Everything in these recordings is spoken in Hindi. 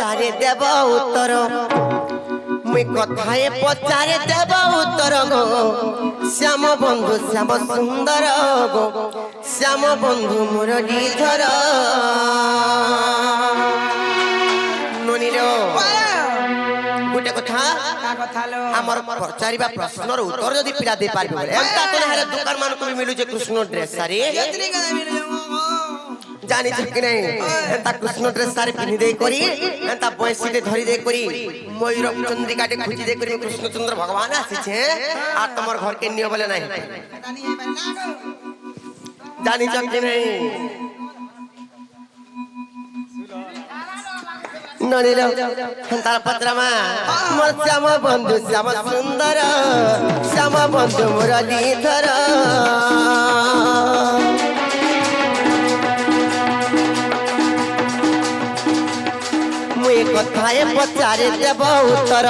पचारे देव उत्तर मुई कथाए पचारे देव उत्तर गो श्याम बंधु श्याम सुंदर गो श्याम बंधु मुरलीधर ननीरो गोटे कथा हमर पचारिबा प्रश्नर उत्तर जदि पिला दे पारबे एंता तो हरे दुकान मान को भी मिलु जे कृष्ण ड्रेस सारी जानी कि नहीं एंता कृष्ण ड्रेस सारी पिनि दे करी एंता पैसी दे धरी दे करी मयूर चंद्रिका दे खुजी दे करी कृष्णचंद्र भगवान आसी छे आ तमर घर के नियो बोले नहीं जानी कि नहीं ननीलो तार पत्रमा मोर श्याम बंधु श्याम सुंदर श्याम बंधु मुरलीधर मुई कथाए पचारे देव उत्तर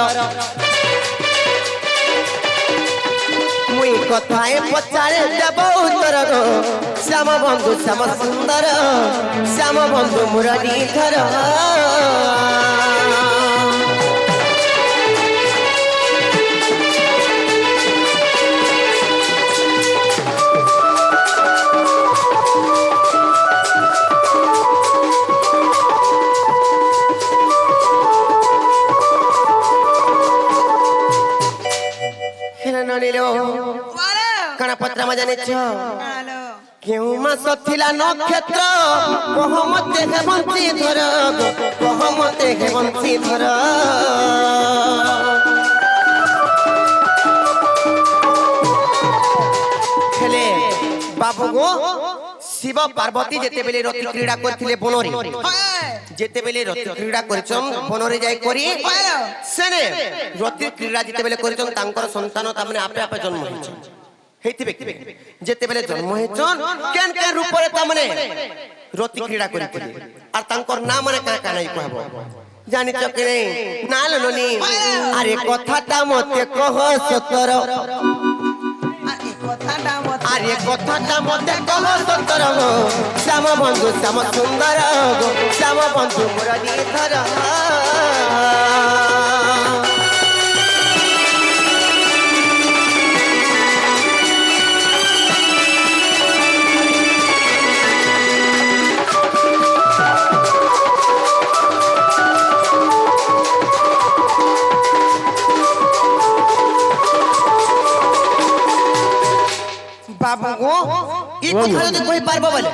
मुई कथाए पचारे देव उत्तर गो श्याम बंधु श्याम सुंदर श्याम बंधु मुरलीधर कण पत्र में जाने क्यों मास थिला नक्षत्र कहमते हे बंशीधर कहमते हे बंशीधर हेले बाबू गो शिव पार्वती जेते बेले रति क्रीड़ा करथिले बनरे जेते बेले रति क्रीड़ा करछन बनरे जाय करी सेने रति क्रीड़ा जेते बेले करछन तांकर संतान तामने आपे आपे जन्म होइछ हेति व्यक्ति जेते बेले जन्म होइछन केन केन रूप रे तामने रति क्रीड़ा करथिले आर तांकर नाम माने का का नै कहबो जानि छ कि नै नाल ननी अरे कथाटा मते कह सतर अरे कथाटा मते कह सतर गो श्याम बंधु श्याम सुंदर गो श्याम बंधु मुरलीधर बाबू गो ई कथा जदि कहि पारबो बोले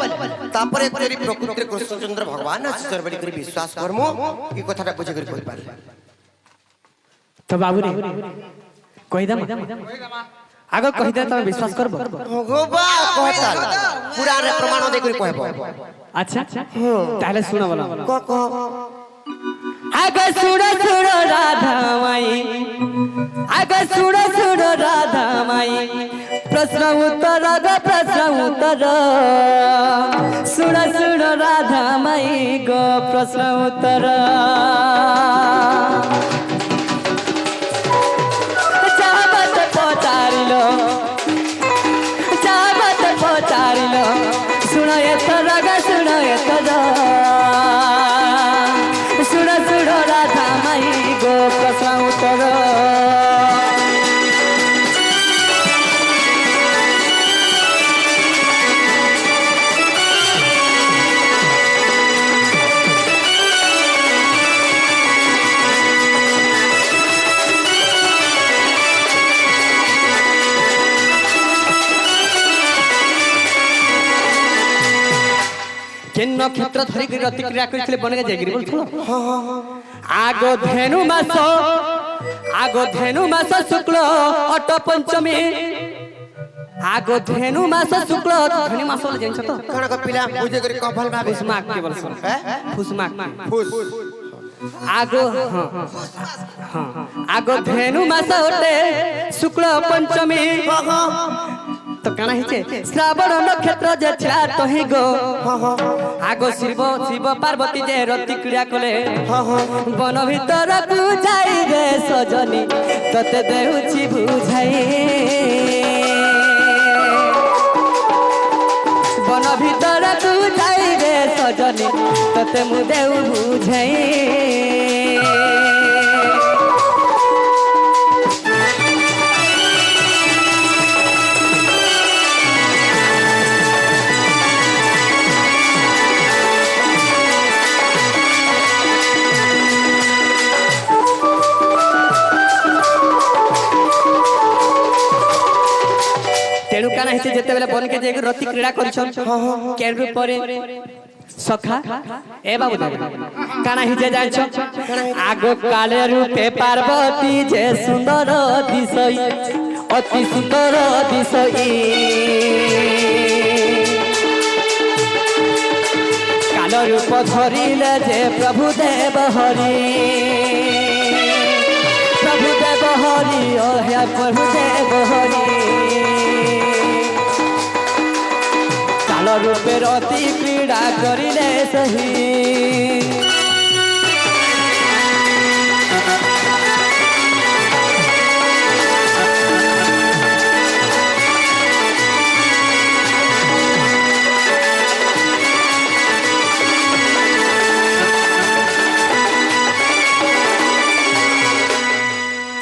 तापरे तोरी प्रकृति कृष्णचंद्र भगवान अछि सरबडी करी विश्वास करमु ई कथाटा बुझे करी कहि पारे तो बाबू रे कहि दम आगो कहि दे त विश्वास करबो भगवा कहता पुराण रे प्रमाण दे करी कहबो अच्छा ताले सुनो बोला क आगे सुनो सुनो राधा माई आगे सुनो सुनो राधा माई प्रश्न उत्तर गो प्रश्न उत्तर सुनो सुनो राधा माई गो प्रश्न उत्तर चाहत पचारिलो सुनो एथर गो सुनो एथर सुनो सुनो राधा माई गो प्रश्न उत्तर केन नक्षत्र धरि रति क्रिया करथिले बने जाय गिरी बोलथलो आगो धेनु मास शुक्ल अट पंचमी आगो धेनु मास शुक्ल धेनु मास बोले जानि छ तो कण को पिला बुझे करी कफल में फुसमाक के बोल फुसमाक फुस आगो आगो धेनु मास होते शुक्ल पंचमी तो काना हिचे श्रावण नक्षत्र जे छा तहि गो आगो शिव पार्वती जे रति क्रिया कले वन भीतर को जाई गे सजनी तते देउछि बुझाई वन भीतर को जाई गे सजनी तते मु देउ बुझाई যেতেবেলে বনকে যে রতি ক্রীড়া করছন কেন রূপরে সখা এ বাবু কানা হিজে যাইছ আগ কালে রূপে পার্বতী যে সুন্দর দিশই অতি সুন্দর দিশই কাল রূপ ধরিলে যে প্রভু দেব হরি প্রভু দেব হরি ও হে প্রভু দেব হরি কাল রূপের অতি ক্রীড়া করিলে সহি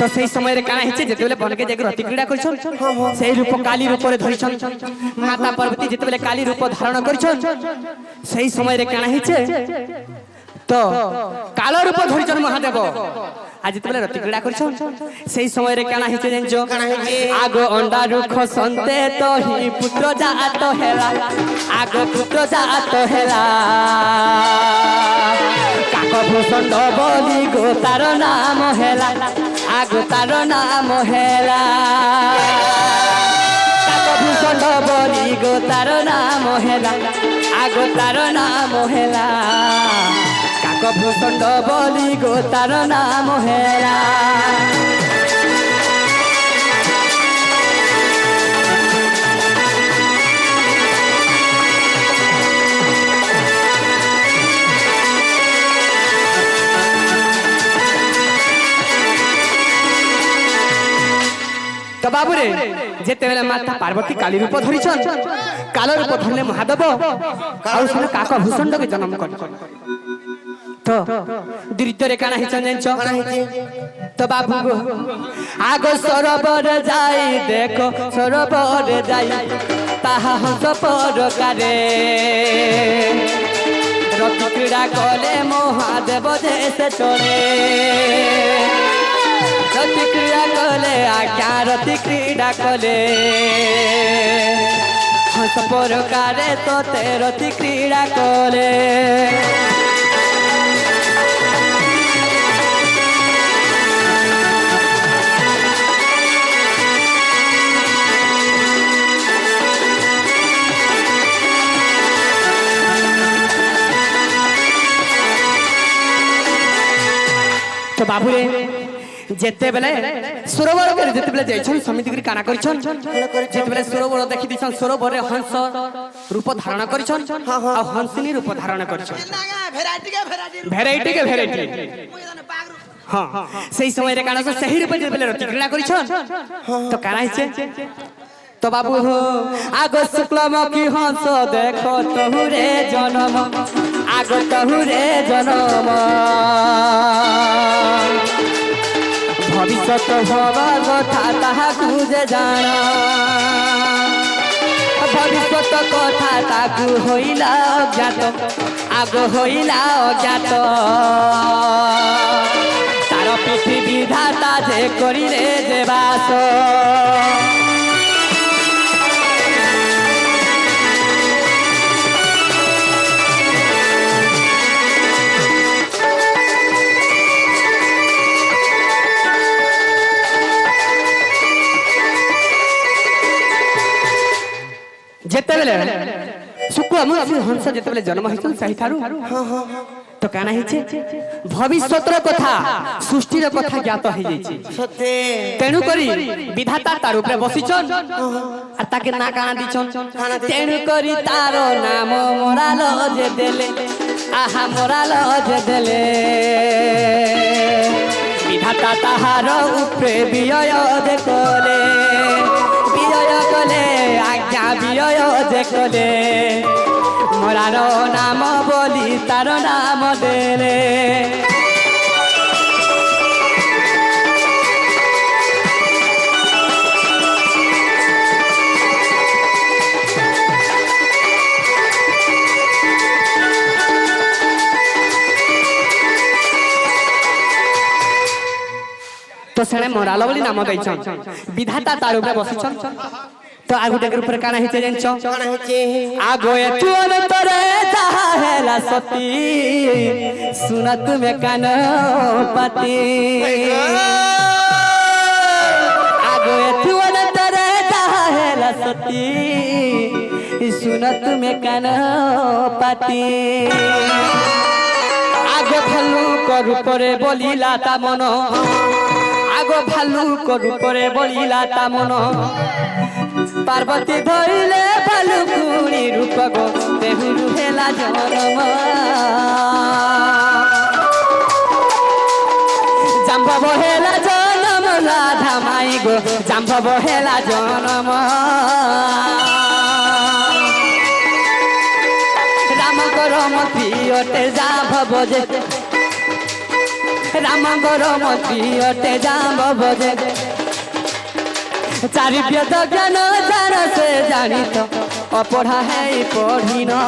তো সেই সময় কানা হচ্ছে যেতেবেলে বনকে যে রতি ক্রীড়া করছন সেই রূপ কালী রূপরে ধরিছন মাতা পার্বতী যেতেবেলে কালী রূপ ধারণ করছন সেই সময় কানা হচ্ছে তো কাল রূপ ধরিছন মহাদেব আজ যেতেবেলে রতি ক্রীড়া করছন সেই সময় কানা হচ্ছে জানছো আগ অন্ডা রুখ সন্তে তো হি পুত্র জাত হেলা আগ পুত্র জাত হেলা কাক ভূষণ্ড বলি গো তার নাম হেলা আগ তার নাম হেলা কাক ভূষণ্ড বলি গো তার নাম হেলা আগ তার নাম হেলা কাক ভূষণ্ড বলি গো তার নাম হেলা তো বাবুরে যেতেবেলে মাতা পার্বতী কালী রূপ ধরিছন কাল রূপ ধরলে মহাদেব আর শুনে কাক ভূষণ্ডকে জন্ম করে তো দৃত্যরে কানা হিচন জানছ তো বাবু গো আগ সরোবর যাই দেখো সরোবর যাই তাহা হংস পরকারে রতি ক্রীড়া কলে মহাদেব দেশে চলে রতি ক্রীড়া কলে আজ্ঞা রতি ক্রীড়া কলে হংস পরকারে তোতে রতি ক্রীড়া কলে তো বাবুরে যেতেবেলে সরোবর করে যেতেবেলে যাইছন সমিতি করে কানা করিছন যেতেবেলে সরোবর দেখি দিছন সরোবরে হংস রূপ ধারণ করিছন আর হংসিনী রূপ ধারণ করিছন ভ্যারাইটি কে ভ্যারাইটি হ্যাঁ সেই সময় রে কানা সেই রূপে যেতেবেলে রতি ক্রীড়া করিছন তো কানা হইছে তো বাবু আগ শুক্লমুখী হংস দেখো তহুরে জনম আগ তহুরে জনম ভবিষ্যৎ ভবার কথা তাহাকু যে জান ভবিষ্যৎ কথা তাকু হইলা অজ্ঞাত আগ হইলা অজ্ঞাত তার পৃথিবী ধাতা যে করিলে যে বাস যেতেবেলে শুক্লমুখী হংস যেতেবেলে জন্ম হইছন সেই ঠারু তো কানা হইছে ভবিষ্যতর কথা সৃষ্টির কথা জ্ঞাত হই যাইছে সত্যি তেণু করি বিধাতা তার উপরে বসিছন আর তাকে না কানা দিছন তেণু করি তার নাম মোরাল যে দেলে আহা মোরাল যে দেলে বিধাতা তাহার উপরে বিজয় যে কলে বিজয় কলে আজ্ঞা বিজয় যে কলে মোরার নাম বলি তার নাম দেলে তো সেনে মোরাল বলি নাম দেইছন বিধাতা তার উপরে বসিছন तो आगु डेकर ऊपर काना हिचे जानछो कौन है आगो एठु अंतरे जहा हेला सती सुनत में कान पति आगो एठु अंतरे जहा हेला सती सुनत में कान पति आगो भालू करु परे बोलिला ता मन आगो भालू करु परे बोलिला ता मन पार्वती धरिले भालू कुणी रूप गो तेहुरु हेला जनम जाम्भव हेला जनम राधा माई गो जाम्भव हेला जनम राम गरम प्रियते जाम्भव जे राम गरम प्रियते जाम्भव जे चारि वेद ज्ञान जान से जानी तो अपढ़ा है पढ़ी न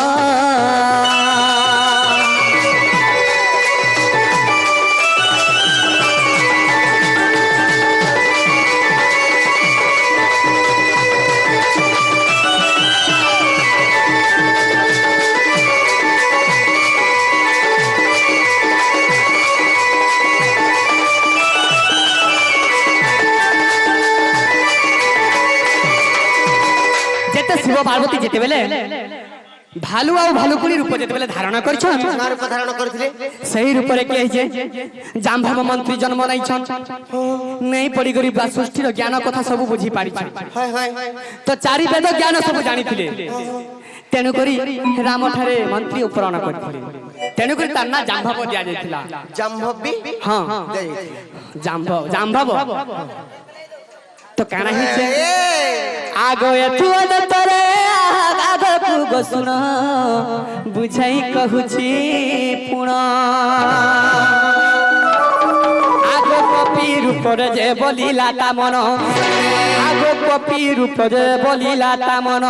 शिव पार्वती जेते बेले भालू आ भालुकुनी रूप जेते बेले धारण करछन रूप धारण करथिले सही रूप रे के जे जाम्भव मंत्री जन्म नै छन नै पड़ी गरी सृष्टि रो ज्ञान कथा सब बुझी पारि छन हाय हाय तो चारि वेद ज्ञान सब जानि थिले तेनु करी राम ठारे मंत्री उपरण करथिले तेनु करी तार ना जाम्भव दिया जायतिला जाम्भव भी हां जाम्भव तो काना हिचे आगो एठु अंतरे आगो पुगो सुन बुझाई कहूची पुण आगो कपि रूप जे बोलिला ता मन आगो कपि रूप जे बोलिला ता मन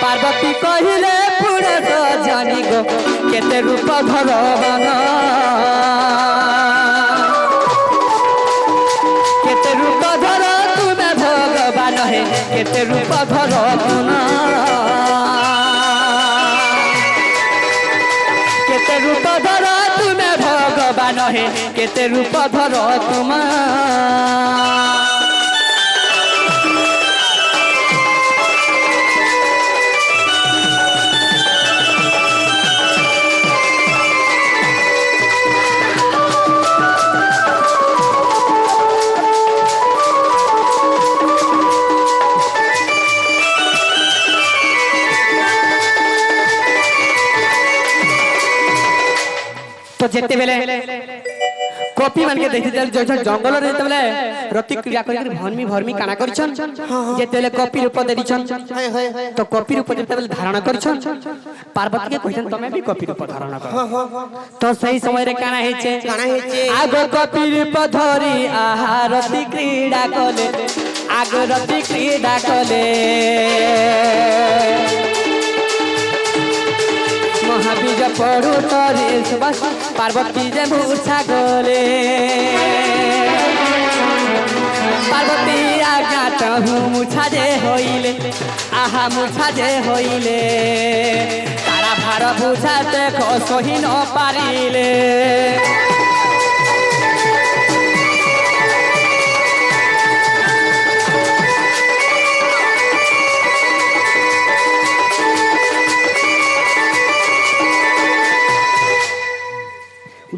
पार्वती कहिले पुणे तो जानी गो केते रूप धरवन केते रूप धर भगवान है केते रूप धर केते रूप धर तुम्हें भगवान है केते रूप धर तुम तो जेते बेले कॉपी मान के देखि जो जंगल रे जेते बेले रति क्रिया करि भरमी भरमी काना करछन जेते बेले कॉपी रूप दे दिछन तो कॉपी रूप जेते बेले धारण करछन पार्वती के कहछन तमे भी कॉपी रूप धारण कर तो सही समय रे काना हेचे आगो कॉपी रूप धरी आहा रति क्रीड़ा कले आगो रति क्रीड़ा कले महाबीज पढ़ू तरी सुबस पार्वती जे मूर्छा गले पार्वती आज्ञा चाहू मूर्छा जे होइले आहा मूर्छा जे होइले तारा भार बुझाते सही न पारिले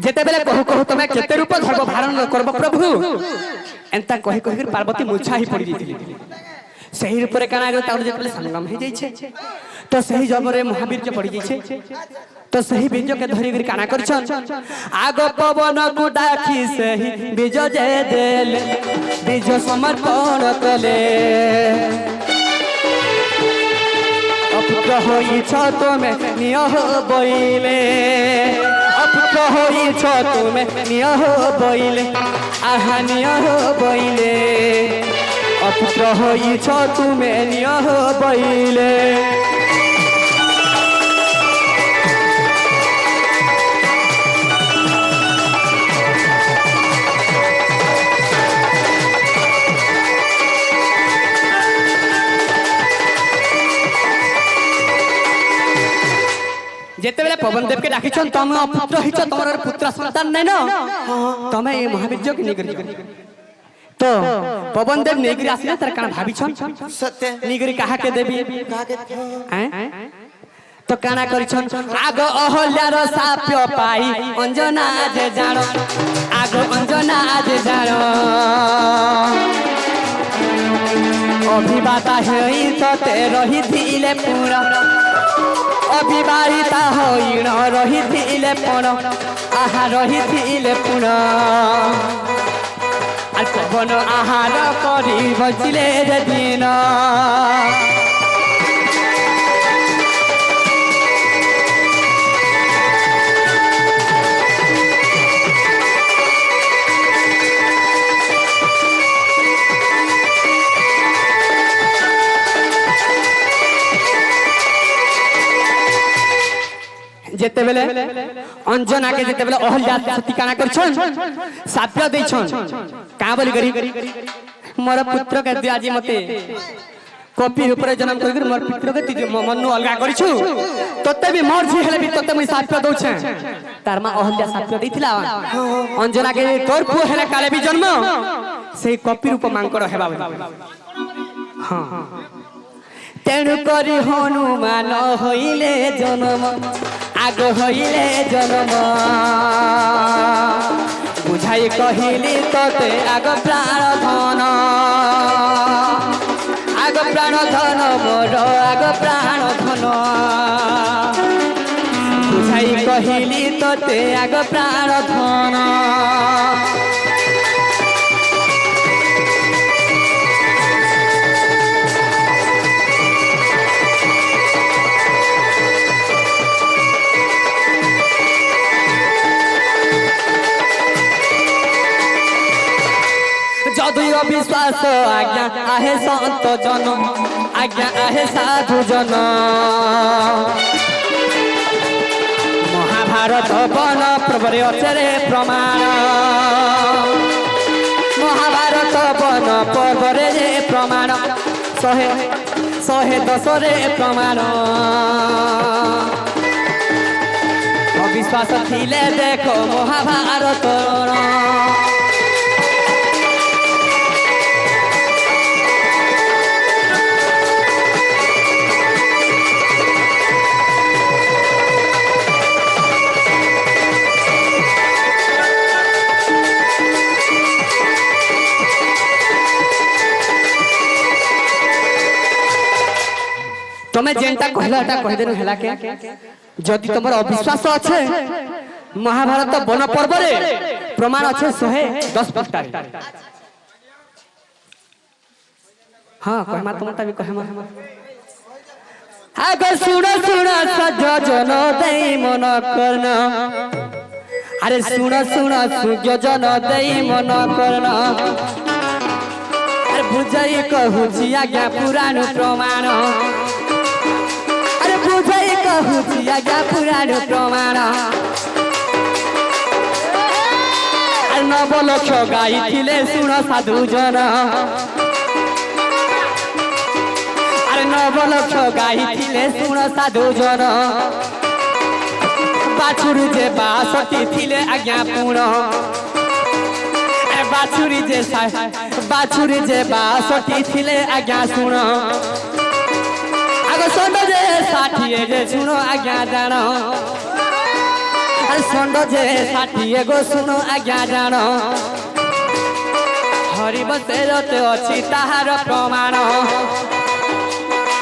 जेते बेले कहू कहू तमे केते रूप धर्म धारण करब प्रभु एंता कहि कहि पार्वती मूर्छा ही पड़ी जेतिली सही रूप रे काना गो तार जेते बेले संगम हे जाय छे तो सही जबरे महावीर जे पड़ी जाय छे तो सही बीज के धरि गिर काना करछन आगो पवन को डाकी सही बीज जे देल बीज समर्पण कले अपक होई छत में नियह बइले अपक होई छत में नियह बइले आहा नियह बइले अपक होई छत में नियह बइले पवन देव के डाकिछन तुम पुत्र हिच तमर पुत्र संतान नै न तमे ए महावीर्य के निगरी तो पवन देव निगरी आसिले तर कान भाबिछन सत्य निगरी कहा के देवी कहा के तो काना करिछन आगो अहल्यार साप्य पाई अंजना जे जानो आगो अंजना जे जानो अभिबाता हेई तते रही थिले पूरा अभिबाहिता होइन रही थिले पूरा आहा रही थिले पूरा पवन आहार करी बचिले रे दिन जेते बेले अंजना के जेते बेले अहल्या सती काना करछन साप्य दैछन का बोली करी मोर पुत्र के दिया जी मते कॉपी ऊपर जन्म कर मोर पुत्र के तिज मन्नु अलगा करिछु तते भी मोर जी हेले भी तते मुई साप्य दउछे तार मा अहल्या साप्य दैथिला अंजना के तोर पु हेले काले भी जन्म से कॉपी रूप मांकर हेबा हां तेणु करी हनुमान होइले जन्म आग होइले जन्म बुझाई कहिली तते आग प्राण धन मोर आग प्राण धन बुझाई कहिली तते आग प्राण धन जदुय विश्वास आज्ञा आहे संत जन आज्ञा आहे साधु जन महाभारत बन प्रभरे अचरे प्रमाण महाभारत बन प्रभरे प्रमाण 110 रे प्रमाण अविश्वास थिले देखो महाभारत तुम्हें जेनटा कहलाटा कह देनु हला के जदि तमर अविश्वास अच्छे महाभारत वन पर्व रे प्रमाण अच्छे 110 पृष्ठा हां कहमा तुमता भी कहमा अगर सुनो सुनो सजन दई मन करना अरे सुनो सुनो सुजन दई मन करना अरे बुझाई कहू जिया ज्ञा पुराण प्रमाण बुझाई कहू जिया पुराण प्रमाण नवलक्ष गाई थिले सुन साधु जन अरे नवलक्ष गाई थिले सुन साधु जन बाछुरी जे बासती थिले आज्ञा पूर्ण बाछुरी जे बासती थिले आज्ञा सुन षंड जे 60 जे सुनो आज्ञा जान अरे षंड जे 60 गो सुनो आज्ञा जान हरि बसेरते अछि ताहार प्रमाण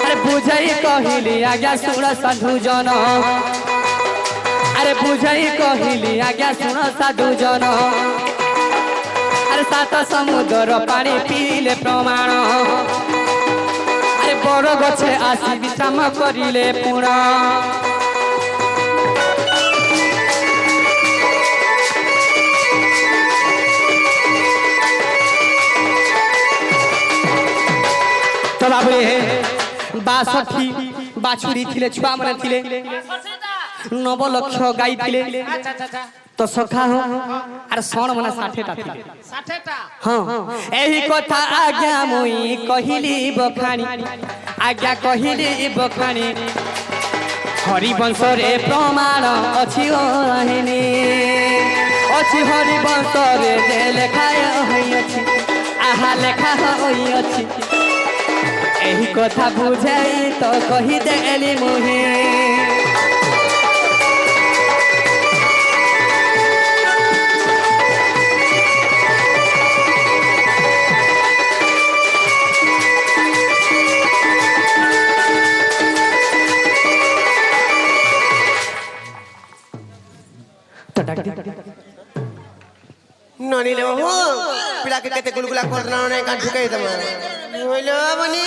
अरे बुझाई कहिली आज्ञा सुन साधु जन अरे बुझाई कहिली आज्ञा सुन साधु जन अरे 7 समुद्र पानी पीले प्रमाण बड़ गछे आसी विश्राम करिले पुरा तो बाबरे 62 बाछुरी थिले छुआ माने थिले 9 लक्ष गाई थिले तो सखा हो आर सण मने 60 टा थिले 60 टा हां एही कथा आज्ञा मुई कहिली बखानी आज्ञा कहिली बखानी हरिवंश रे प्रमाण अछि ओहिनी अछि हरिवंश रे जे लेखाय होई अछि आहा लेखा होई अछि एही कथा बुझाई तो कहि देली मुही ननीले हो पिला के केते गुलगुला कर देना नहीं का झुकाई दम होइलो बनी